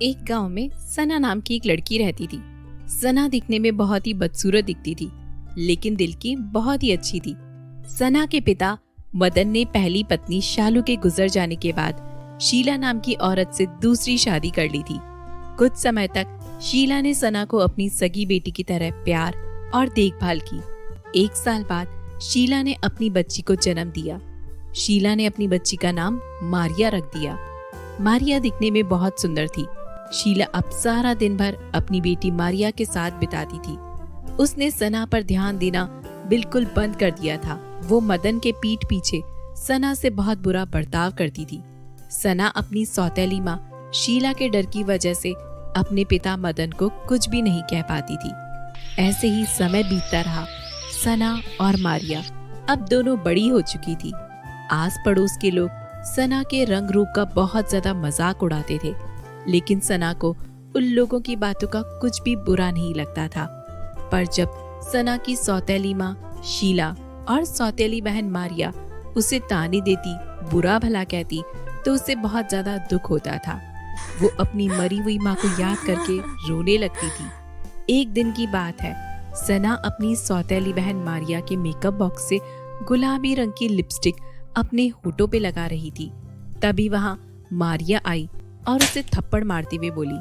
एक गांव में सना नाम की एक लड़की रहती थी। सना दिखने में बहुत ही बदसूरत दिखती थी, लेकिन दिल की बहुत ही अच्छी थी। सना के पिता मदन ने पहली पत्नी शालू के गुजर जाने के बाद शीला नाम की औरत से दूसरी शादी कर ली थी। कुछ समय तक शीला ने सना को अपनी सगी बेटी की तरह प्यार और देखभाल की। 1 साल बाद शीला ने अपनी बच्ची को जन्म दिया। शीला ने अपनी बच्ची का नाम मारिया रख दिया। मारिया दिखने में बहुत सुंदर थी। शीला अब सारा दिन भर अपनी बेटी मारिया के साथ बिताती थी। उसने सना पर ध्यान देना बिल्कुल बंद कर दिया था। वो मदन के पीठ पीछे सना से बहुत बुरा बर्ताव करती थी। सना अपनी सौतेली माँ शीला के डर की वजह से अपने पिता मदन को कुछ भी नहीं कह पाती थी। ऐसे ही समय बीतता रहा। सना और मारिया अब दोनों बड़ी हो चुकी थी। आस पड़ोस के लोग सना के रंग रूप का बहुत ज्यादा मजाक उड़ाते थे, लेकिन सना को उन लोगों की बातों का कुछ भी बुरा नहीं लगता था। पर जब सना की सौतेली माँ शीला और सौतेली बहन मारिया उसे ताने देती, बुरा भला कहती, तो उसे बहुत ज्यादा दुख होता था। वो अपनी मरी हुई माँ को याद करके रोने लगती थी। एक दिन की बात है, सना अपनी सौतेली बहन मारिया के मेकअप बॉक्स से गुलाबी रंग की लिपस्टिक अपने होठों पे लगा रही थी। तभी वहाँ मारिया आई और उसे थप्पड़ मारते हुए बोली,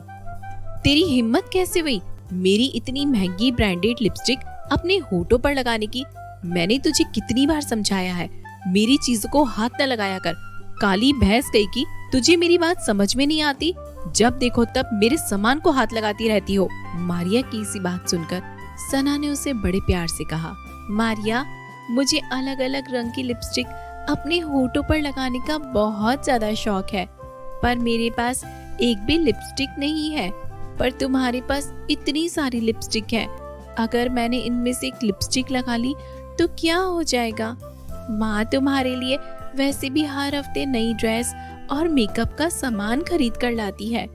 तेरी हिम्मत कैसे हुई मेरी इतनी महंगी ब्रांडेड लिपस्टिक अपने होठों पर लगाने की? मैंने तुझे कितनी बार समझाया है, मेरी चीजों को हाथ न लगाया कर। काली भैंस कहीं की, तुझे मेरी बात समझ में नहीं आती? जब देखो तब मेरे सामान को हाथ लगाती रहती हो। मारिया की इसी बात सुनकर सना ने उसे बड़े प्यार से कहा, मारिया, मुझे अलग अलग रंग की लिपस्टिक अपने होठों पर लगाने का बहुत ज्यादा शौक है, पर मेरे पास एक भी लिपस्टिक नहीं है। पर तुम्हारे पास इतनी सारी लिपस्टिक है, अगर मैंने इनमें से एक लिपस्टिक लगा ली तो क्या हो जाएगा? माँ तुम्हारे लिए वैसे भी हर हफ्ते नई ड्रेस और मेकअप का सामान खरीद कर लाती है,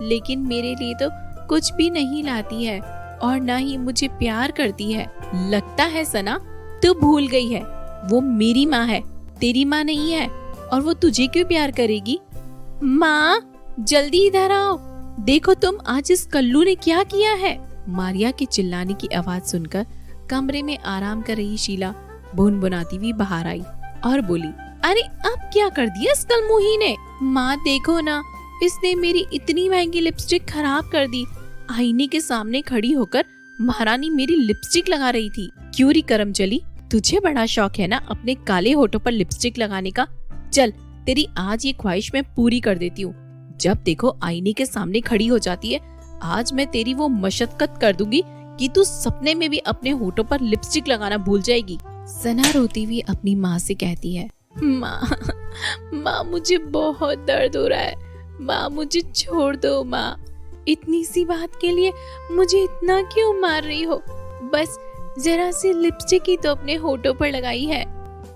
लेकिन मेरे लिए तो कुछ भी नहीं लाती है और ना ही मुझे प्यार करती है। लगता है सना तू भूल गई है, वो मेरी माँ है, तेरी माँ नहीं है, और वो तुझे क्यों प्यार करेगी? माँ जल्दी इधर आओ, देखो तुम आज इस कल्लू ने क्या किया है। मारिया के चिल्लाने की आवाज सुनकर कमरे में आराम कर रही शीला भुनभुनाती हुई बाहर आई और बोली, अरे अब क्या कर दिया इस कलमुही ने? माँ देखो ना, इसने मेरी इतनी महंगी लिपस्टिक खराब कर दी। आईने के सामने खड़ी होकर महारानी मेरी लिपस्टिक लगा रही थी। क्यों री करम चली, तुझे बड़ा शौक है ना अपने काले होठों पर लिपस्टिक लगाने का? चल तेरी आज ये ख्वाहिश मैं पूरी कर देती हूँ। जब देखो आईने के सामने खड़ी हो जाती है, आज मैं तेरी वो मशक्कत कर दूंगी कि तू सपने में भी अपने होठों पर लिपस्टिक लगाना भूल जाएगी। सना रोती हुई अपनी माँ से कहती है, माँ मुझे बहुत दर्द हो रहा है, माँ मुझे छोड़ दो। माँ इतनी सी बात के लिए मुझे इतना क्यों मार रही हो? बस जरा सी लिपस्टिक ही तो अपने होठों पर लगाई है।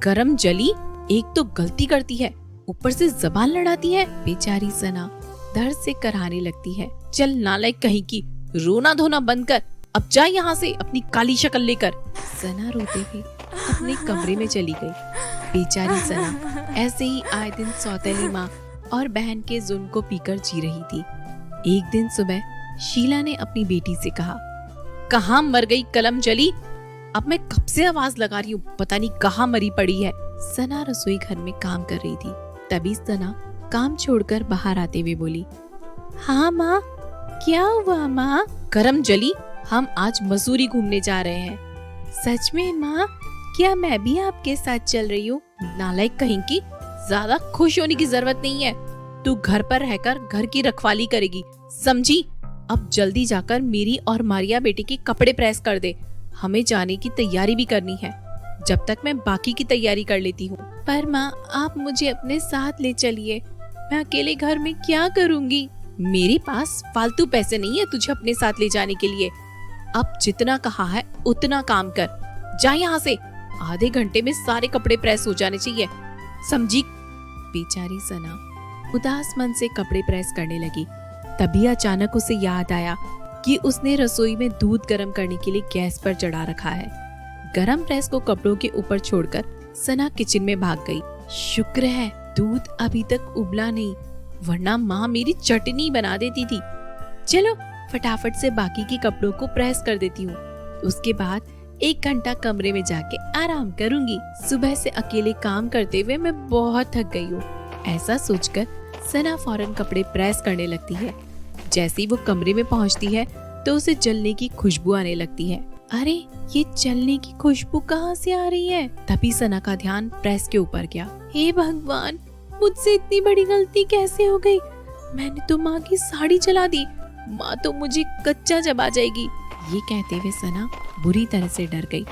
करम जली, एक तो गलती करती है, ऊपर से जबान लड़ाती है। बेचारी सना दर्द से कराने लगती है। चल नालायक कहीं की, रोना धोना बंद कर, अब जा यहाँ से अपनी काली शक्ल लेकर। सना रोते हुए अपने कमरे में चली गई। बेचारी सना ऐसे ही आए दिन सौतेली माँ और बहन के जुल्म को पीकर जी रही थी। एक दिन सुबह शीला ने अपनी बेटी से कहा, कहाँ मर गई कलम जली? अब मैं कब से आवाज लगा रही हूँ, पता नहीं कहाँ मरी पड़ी है। सना रसोई घर में काम कर रही थी। तभी सना काम छोड़कर बाहर आते हुए बोली, हाँ माँ, क्या हुआ माँ? करम जली, हम आज मसूरी घूमने जा रहे हैं। सच में माँ? क्या मैं भी आपके साथ चल रही हूँ? नालायक कहीं की, ज्यादा खुश होने की जरूरत नहीं है। तू घर पर रहकर घर की रखवाली करेगी, समझी? अब जल्दी जाकर मेरी और मारिया बेटी के कपड़े प्रेस कर दे, हमें जाने की तैयारी भी करनी है। जब तक मैं बाकी की तैयारी कर लेती हूँ। पर माँ आप मुझे अपने साथ ले चलिए, मैं अकेले घर में क्या करूँगी? मेरे पास फालतू पैसे नहीं है तुझे अपने साथ ले जाने के लिए। अब जितना कहा है उतना काम कर, जा यहाँ से। आधे घंटे में सारे कपड़े प्रेस हो जाने चाहिए, समझी? बेचारी सना उदास मन से कपड़े प्रेस करने लगी। तभी अचानक उसे याद आया कि उसने रसोई में दूध गर्म करने के लिए गैस पर चढ़ा रखा है। गरम प्रेस को कपड़ों के ऊपर छोड़कर सना किचन में भाग गई। शुक्र है दूध अभी तक उबला नहीं, वरना माँ मेरी चटनी बना देती थी। चलो फटाफट से बाकी के कपड़ों को प्रेस कर देती हूँ, उसके बाद 1 घंटा कमरे में जाके आराम करूंगी। सुबह से अकेले काम करते हुए मैं बहुत थक गई हूँ। ऐसा सोचकर सना फौरन कपड़े प्रेस करने लगती है। जैसे ही वो कमरे में पहुँचती है तो उसे जलने की खुशबू आने लगती है। अरे ये जलने की खुशबू कहाँ से आ रही है? तभी सना का ध्यान प्रेस के ऊपर गया। हे भगवान, मुझसे इतनी बड़ी गलती कैसे हो गई? मैंने तो माँ की साड़ी जला दी, माँ तो मुझे कच्चा चबा जाएगी। ये कहते हुए सना बुरी तरह से डर गई।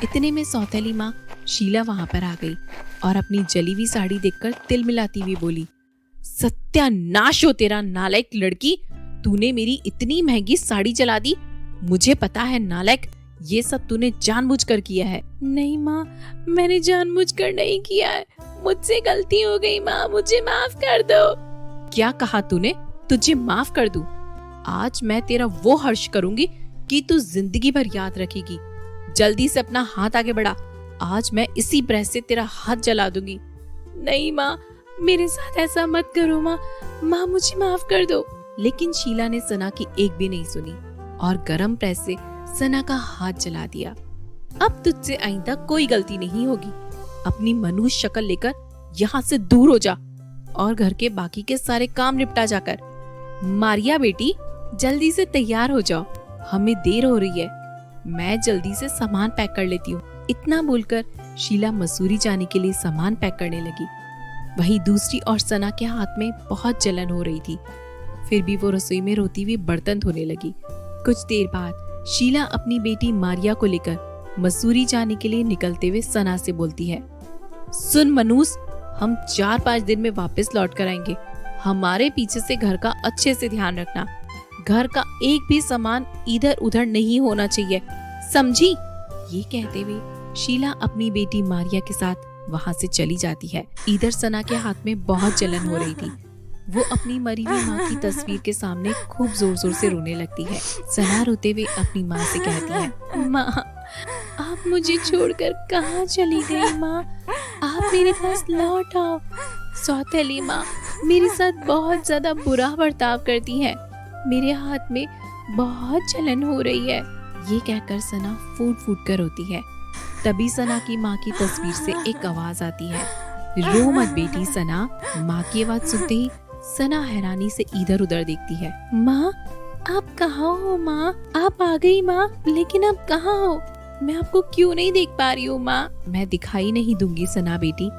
इतने में सौतेली माँ शीला वहाँ पर आ गई और अपनी जली हुई साड़ी देखकर तिल मिलाती हुई बोली, सत्यानाश हो तेरा नालायक लड़की, तूने मेरी इतनी महंगी साड़ी जला दी। मुझे पता है नालायक, ये सब तूने जानबूझकर किया है। नहीं माँ, मैंने जानबूझकर नहीं किया है, मुझसे गलती हो गई माँ, मुझे माफ कर दो। क्या कहा तूने? तुझे माफ कर दूं? आज मैं तेरा वो हर्ष करूंगी कि तू जिंदगी भर याद रखेगी। जल्दी से अपना हाथ आगे बढ़ा, आज मैं इसी ब्रश से तेरा हाथ जला दूंगी। नहीं माँ, मेरे साथ ऐसा मत करो माँ, माँ मुझे माफ कर दो। लेकिन शीला ने सना की एक भी नहीं सुनी और गरम प्रेस से सना का हाथ जला दिया। अब तुझसे आइंदा कोई गलती नहीं होगी। अपनी मनुष्य शक्ल लेकर यहाँ से दूर हो जा और घर के बाकी के सारे काम निपटा जाकर। मारिया बेटी, जल्दी से तैयार हो जाओ, हमें देर हो रही है। मैं जल्दी से सामान पैक कर लेती हूँ। इतना बोलकर शीला मसूरी जाने के लिए सामान पैक करने लगी। वहीं दूसरी ओर सना के हाथ में बहुत जलन हो रही थी। फिर भी वो रसोई में रोती हुई बर्तन धोने लगी। कुछ देर बाद शीला अपनी बेटी मारिया को लेकर मसूरी जाने के लिए निकलते हुए सना से बोलती है, सुन मनूस, हम 4-5 दिन में वापस लौट कर आएंगे। हमारे पीछे से घर का अच्छे से ध्यान रखना। घर का एक भी सामान इधर उधर नहीं होना चाहिए, समझी? ये कहते हुए शीला अपनी बेटी मारिया के साथ वहाँ से चली जाती है। इधर सना के हाथ में बहुत जलन हो रही थी। वो अपनी मरी हुई माँ की तस्वीर के सामने खूब जोर जोर से रोने लगती है। सना रोते हुए अपनी माँ से कहती है, माँ आप मुझे छोड़कर कहाँ चली गई? माँ आप मेरे पास लौट आओ। सौतेली माँ मेरे साथ बहुत ज्यादा बुरा बर्ताव करती है, मेरे हाथ में बहुत जलन हो रही है। ये कहकर सना फूट फूट कर रोती है। तभी सना की माँ की तस्वीर से एक आवाज आती है, रो मत बेटी सना। माँ की आवाज सुनते ही सना हैरानी से इधर उधर देखती है। माँ आप कहाँ हो? माँ आप आ गई माँ, लेकिन आप कहाँ हो? मैं आपको क्यों नहीं देख पा रही हूँ माँ? मैं दिखाई नहीं दूंगी सना बेटी,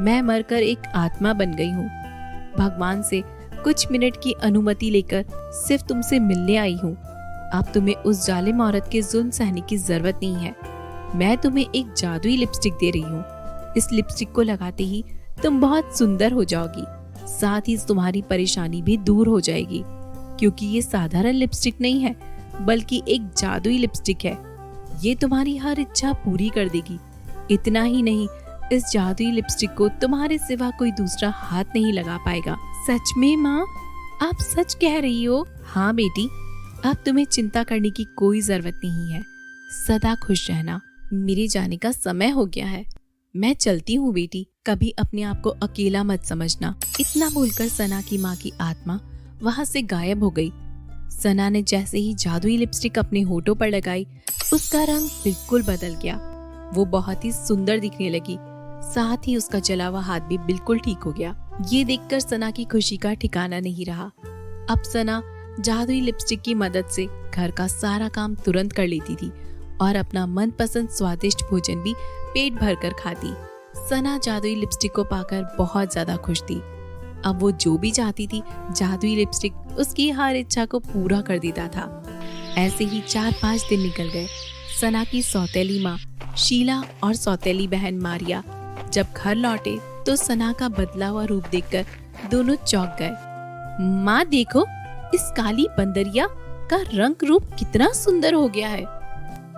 मैं मरकर एक आत्मा बन गई हूँ। भगवान से कुछ मिनट की अनुमति लेकर सिर्फ तुमसे मिलने आई हूँ। अब तुम्हें उस जालिम औरत के जुल्म सहने की जरूरत नहीं है। मैं तुम्हें एक जादुई लिपस्टिक दे रही हूँ। इस लिपस्टिक को लगाते ही तुम बहुत सुंदर हो जाओगी, साथ ही तुम्हारी परेशानी भी दूर हो जाएगी, क्योंकि ये साधारण लिपस्टिक नहीं है बल्कि एक जादुई लिपस्टिक है। ये तुम्हारी हर इच्छा पूरी कर देगी। इतना ही नहीं, इस जादुई लिपस्टिक को तुम्हारे सिवा कोई दूसरा हाथ नहीं लगा पाएगा। सच में माँ, आप सच कह रही हो? हाँ बेटी, अब तुम्हें चिंता करने की कोई जरूरत नहीं है। सदा खुश रहना। मेरे जाने का समय हो गया है, मैं चलती हूँ बेटी, कभी अपने आप को अकेला मत समझना। इतना बोलकर सना की माँ की आत्मा वहाँ से गायब हो गई। सना ने जैसे ही जादुई लिपस्टिक अपने होठों पर लगाई, उसका रंग बिल्कुल बदल गया। वो बहुत ही सुंदर दिखने लगी, साथ ही उसका जला हुआ हाथ भी बिल्कुल ठीक हो गया। ये देखकर सना की खुशी का ठिकाना नहीं रहा। अब सना जादुई लिपस्टिक की मदद से घर का सारा काम तुरंत कर लेती थी और अपना मनपसंद स्वादिष्ट भोजन भी पेट भर कर खाती। सना जादुई लिपस्टिक को पाकर बहुत ज्यादा खुश थी। अब वो जो भी चाहती थी, जादुई लिपस्टिक उसकी हर इच्छा को पूरा कर देता था। ऐसे ही 4-5 दिन निकल गए। सना की सौतेली माँ शीला और सौतेली बहन मारिया जब घर लौटे तो सना का बदला हुआ रूप देखकर दोनों चौंक गए। माँ देखो, इस काली बंदरिया का रंग रूप कितना सुंदर हो गया है।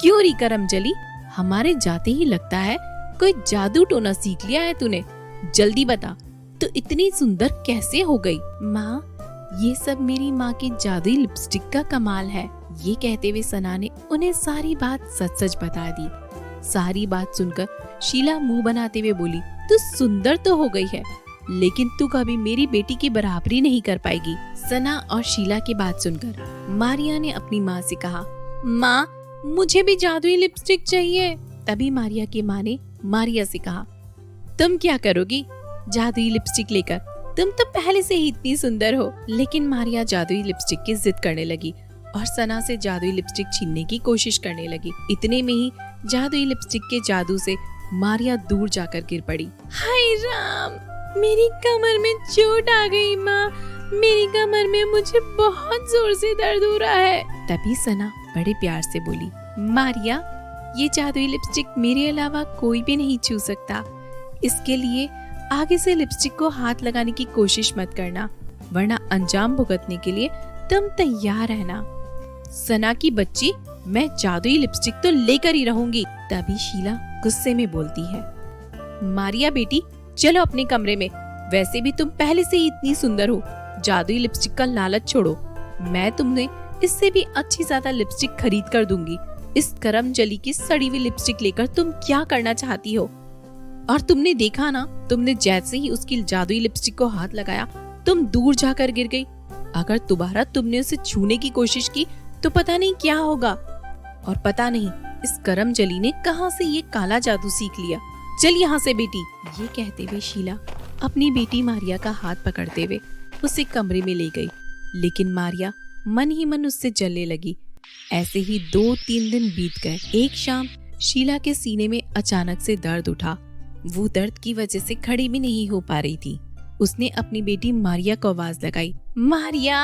क्यों री करमजली, हमारे जाते ही लगता है कोई जादू टोना सीख लिया है तूने। जल्दी बता, तो इतनी सुंदर कैसे हो गई? माँ, ये सब मेरी माँ की जादुई लिपस्टिक का कमाल है। ये कहते हुए सना ने उन्हें सारी बात सच सच बता दी। सारी बात सुनकर शीला मुंह बनाते हुए बोली, तू सुंदर तो हो गई है, लेकिन तू कभी मेरी बेटी की बराबरी नहीं कर पाएगी। सना और शीला की बात सुनकर मारिया ने अपनी माँ से कहा, माँ मुझे भी जादुई लिपस्टिक चाहिए। तभी मारिया की माँ ने मारिया से कहा, तुम क्या करोगी जादुई लिपस्टिक लेकर? तुम तो पहले से ही इतनी सुंदर हो। लेकिन मारिया जादुई लिपस्टिक की जिद करने लगी और सना से जादुई लिपस्टिक छीनने की कोशिश करने लगी। इतने में ही जादुई लिपस्टिक के जादू से मारिया दूर जाकर गिर पड़ी। हाय राम, मेरी कमर में चोट आ गई माँ, मेरी कमर में मुझे बहुत जोर से दर्द हो रहा है। तभी सना बड़े प्यार से बोली, मारिया ये जादुई लिपस्टिक मेरे अलावा कोई भी नहीं छू सकता। इसके लिए आगे से लिपस्टिक को हाथ लगाने की कोशिश मत करना, वरना अंजाम भुगतने के लिए तुम तैयार रहना। सना की बच्ची, मैं जादुई लिपस्टिक तो लेकर ही रहूंगी। तभी शीला गुस्से में बोलती है, मारिया बेटी चलो अपने कमरे में, वैसे भी तुम पहले से ही इतनी सुंदर हो। जादुई लिपस्टिक का लालच छोड़ो, मैं तुम्हें इससे भी अच्छी ज्यादा लिपस्टिक खरीद कर दूंगी। इस करम जली की सड़ी हुई लिपस्टिक लेकर तुम क्या करना चाहती हो? और तुमने देखा ना, तुमने जैसे ही उसकी जादुई लिपस्टिक को हाथ लगाया तुम दूर जाकर गिर गई। अगर दोबारा तुमने उसे छूने की कोशिश की तो पता नहीं क्या होगा। और पता नहीं इस करम जली ने कहां से ये काला जादू सीख लिया। चल यहाँ से बेटी। ये कहते हुए शीला अपनी बेटी मारिया का हाथ पकड़ते हुए उसे कमरे में ले गई। लेकिन मारिया मन ही मन उससे जलने लगी। ऐसे ही 2-3 दिन बीत गए। एक शाम शीला के सीने में अचानक से दर्द उठा। वो दर्द की वजह से खड़ी भी नहीं हो पा रही थी। उसने अपनी बेटी मारिया को आवाज लगाई, मारिया,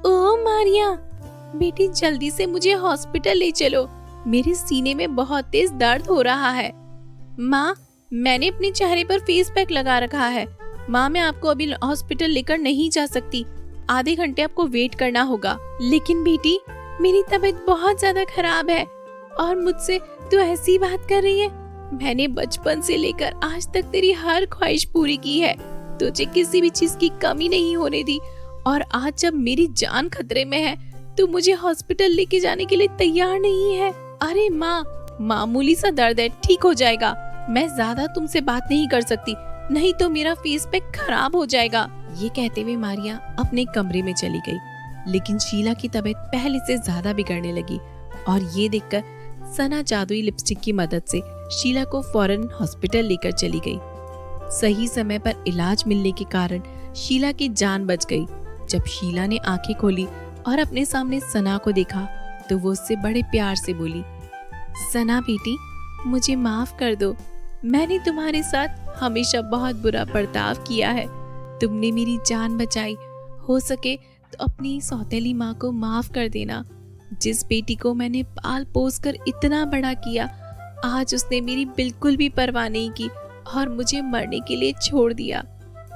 ओ मारिया बेटी जल्दी से मुझे हॉस्पिटल ले चलो, मेरे सीने में बहुत तेज दर्द हो रहा है। माँ मैंने अपने चेहरे पर फेस पैक लगा रखा है। माँ मैं आपको अभी हॉस्पिटल लेकर नहीं जा सकती, आधे घंटे आपको वेट करना होगा। लेकिन बेटी मेरी तबीयत बहुत ज्यादा खराब है और मुझसे तू ऐसी बात कर रही है। मैंने बचपन से लेकर आज तक तेरी हर ख्वाहिश पूरी की है, तुझे किसी भी चीज की कमी नहीं होने दी। और आज जब मेरी जान खतरे में है तू मुझे हॉस्पिटल लेके जाने के लिए तैयार नहीं है। अरे माँ मामूली सा दर्द है, ठीक हो जाएगा। मैं ज्यादा तुमसे बात नहीं कर सकती, नहीं तो मेरा फेस पैक खराब हो जाएगा। ये कहते हुए मारिया अपने कमरे में चली गई। लेकिन शीला की तबीयत पहले से ज्यादा बिगड़ने लगी और ये देखकर सना जादुई लिपस्टिक की मदद से शीला को फौरन हॉस्पिटल लेकर चली गई। सही समय पर इलाज मिलने के कारण शीला की जान बच गई। जब शीला ने आंखें खोली और अपने सामने सना को देखा तो वो उससे बड़े प्यार से बोली, सना बेटी मुझे माफ कर दो, मैंने तुम्हारे साथ हमेशा बहुत बुरा बर्ताव किया है। तुमने मेरी जान बचाई, हो सके तो अपनी सौतेली माँ को माफ कर देना। जिस बेटी को मैंने पाल पोस कर इतना बड़ा किया, आज उसने मेरी बिल्कुल भी परवाह नहीं की और मुझे मरने के लिए छोड़ दिया।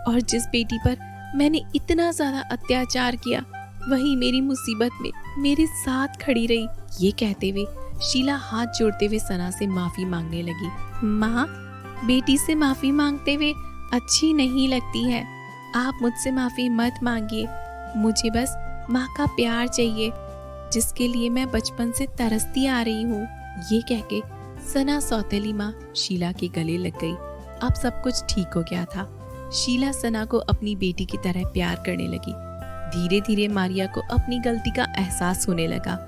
और जिस बेटी पर मैंने इतना ज्यादा अत्याचार किया, वही मेरी मुसीबत में मेरे साथ खड़ी रही। ये कहते हुए शीला हाथ जोड़ते हुए सना से माफी मांगने लगी। माँ बेटी से माफी मांगते हुए अच्छी नहीं लगती है, आप मुझसे माफी मत मांगिए। मुझे बस माँ का प्यार चाहिए, जिसके लिए मैं बचपन से तरसती आ रही हूँ। ये कह के सना सौतेली माँ शीला के गले लग गई। अब सब कुछ ठीक हो गया था। शीला सना को अपनी बेटी की तरह प्यार करने लगी। धीरे धीरे मारिया को अपनी गलती का एहसास होने लगा।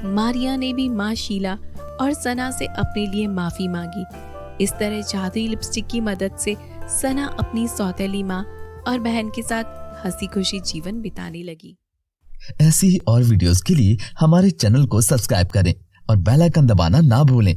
मारिया ने भी माँ शीला और सना से अपने लिए माफी मांगी। इस तरह जादुई लिपस्टिक की मदद से सना अपनी सौतेली माँ और बहन के साथ हंसी खुशी जीवन बिताने लगी। ऐसी ही और वीडियोस के लिए हमारे चैनल को सब्सक्राइब करें और बेल आइकन दबाना ना भूलें